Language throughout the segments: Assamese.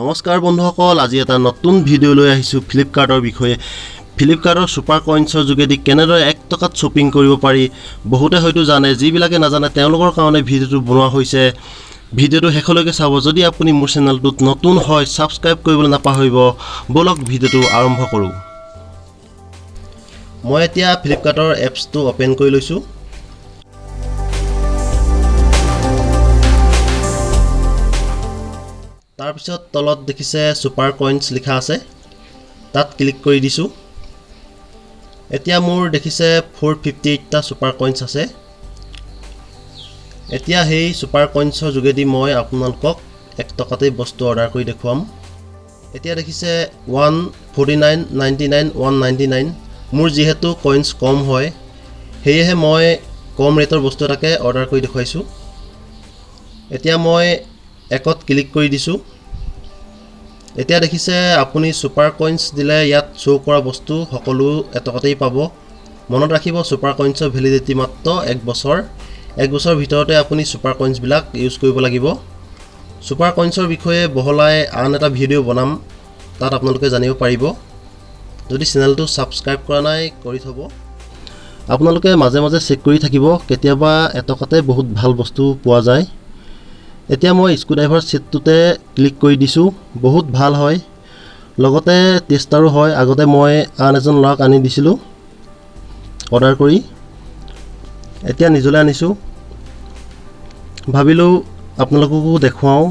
নমস্কাৰ বন্ধুসকল, আজি এটা নতুন ভিডিও লৈ আহিছো ফ্লিপকাৰ্টৰ বিষয়ে। ফ্লিপকাৰ্টৰ সুপাৰ কইন্সৰ যোগেদি কেনেদৰে 1 টকাত শ্বপিং কৰিব পাৰি বহুতে হয়তো জানে, যিবিলাকে নাজানে তেওঁলোকৰ কাৰণে ভিডিওটো বনোৱা হৈছে। ভিডিওটো শেষলৈকে চাব। যদি আপুনি মোৰ চেনেলটোত নতুন হয় সাবস্ক্ৰাইব কৰিবলৈ নাপাহৰিব। বলক ভিডিওটো আৰম্ভ কৰোঁ। মই এতিয়া ফ্লিপকাৰ্টৰ এপছটো ওপেন কৰি লৈছো। তাৰ পিছত তলত দেখিছে সুপাৰ কইন্স লিখা আছে, তাত ক্লিক কৰি দিছো। এতিয়া মোৰ দেখিছে 458 টা সুপাৰ কইন্স আছে। এতিয়া হেই সুপাৰ কইন্সৰ যোগেদি মই আপোনালোকক 1 টকাতে বস্তু অৰ্ডাৰ কৰি দেখুৱাম। এতিয়া দেখিছে 149.99 199। মোৰ যেহেতু কইন্স কম হয় হেয়েহে মই কম ৰেটৰ বস্তু এটাকে অৰ্ডাৰ কৰি দেখুৱাইছো। এতিয়া মই একত ক্লিক কৰি দিছো। এতিয়া দেখিছে আপুনি সুপাৰ কইন্স দিলে ইয়াত শো কৰা বস্তু সকলো এটকাতেই পাব। মনত ৰাখিব সুপাৰ কইন্সৰ ভ্যালিডিটি মাত্ৰ 1 বছৰ। 1 বছৰৰ ভিতৰতে আপুনি সুপাৰ কইন্স বিলাক ইউজ কৰিব লাগিব। সুপাৰ কইন্সৰ বিষয়ে বহলাই আন এটা ভিডিও বনাম, তাত আপোনালোকে জানিব পাৰিব। যদি চেনেলটো সাবস্ক্ৰাইব কৰা নাই কৰি থব। আপোনালোকে মাজে মাজে চেক কৰি থাকিব, কেতিয়াবা এটকাতে বহুত ভাল বস্তু পোৱা যায়। এতিয়া মই স্ক্ৰুড্ৰাইভাৰ সেটটোতে ক্লিক কৰি দিছো। বহুত ভাল হয়, লগতে টেষ্টাৰো হয়। আগতে মই আন এজন ল'ৰাক আনি দিছিলো অৰ্ডাৰ কৰি, এতিয়া নিজলৈ আনিছো। ভাবিলো আপোনালোককো দেখুৱাও,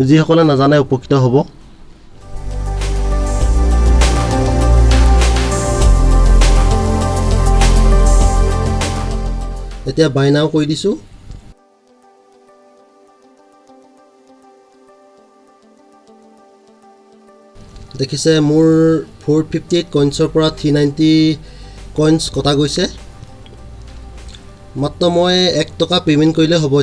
যিসকলে নাজানে উপকৃত হ'ব। এতিয়া বাই নাও কৰি দিছো। দেখিছে মোৰ 458 কইন্সৰ পৰা 390 কইন্স কটা গৈছে। মাত্ৰ মই 1 টকা পেমেন্ট কৰিলে হ'ব।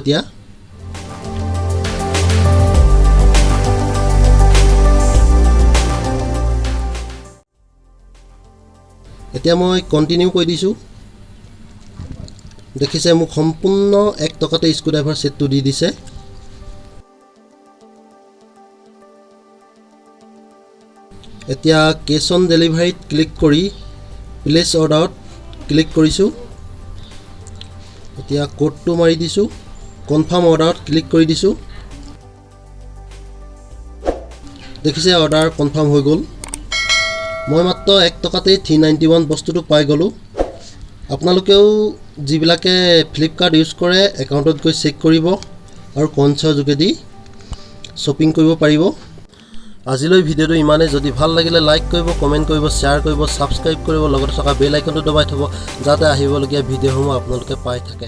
এতিয়া মই কন্টিনিউ কৰি দিছো। দেখিছে মোক সম্পূৰ্ণ 1 টকাতে স্ক্ৰুড্ৰাইভাৰ সেটটো দি দিছে। এতিয়া কেশ অন ডেলিভাৰীত ক্লিক কৰি প্লেচ অৰ্ডাৰত ক্লিক কৰিছো। এতিয়া কোডটো মাৰি দিছো, কনফাৰ্ম অৰ্ডাৰত ক্লিক কৰি দিছো। দেখিছে অৰ্ডাৰ কনফাৰ্ম হৈ গ'ল। মই মাত্ৰ 1 টকাতে 391 বস্তুটো পাই গ'লো। আপোনালোকেও যিবিলাকে ফ্লিপকাৰ্ট ইউজ কৰে একাউণ্টত গৈ চেক কৰিব আৰু কইন্সৰ যোগেদি শ্বপিং কৰিব পাৰিব। আজিলৈ ভিডিওটো ইমানেই। যদি ভাল লাগিলে লাইক কৰিব, কমেণ্ট কৰিব, শ্বেয়াৰ কৰিব, সাবস্ক্ৰাইব কৰিব, লগতে থকা বেল আইকনটো দবাই থব, যাতে আহিবলগীয়া ভিডিঅ'সমূহ আপোনালোকে পাই থাকে।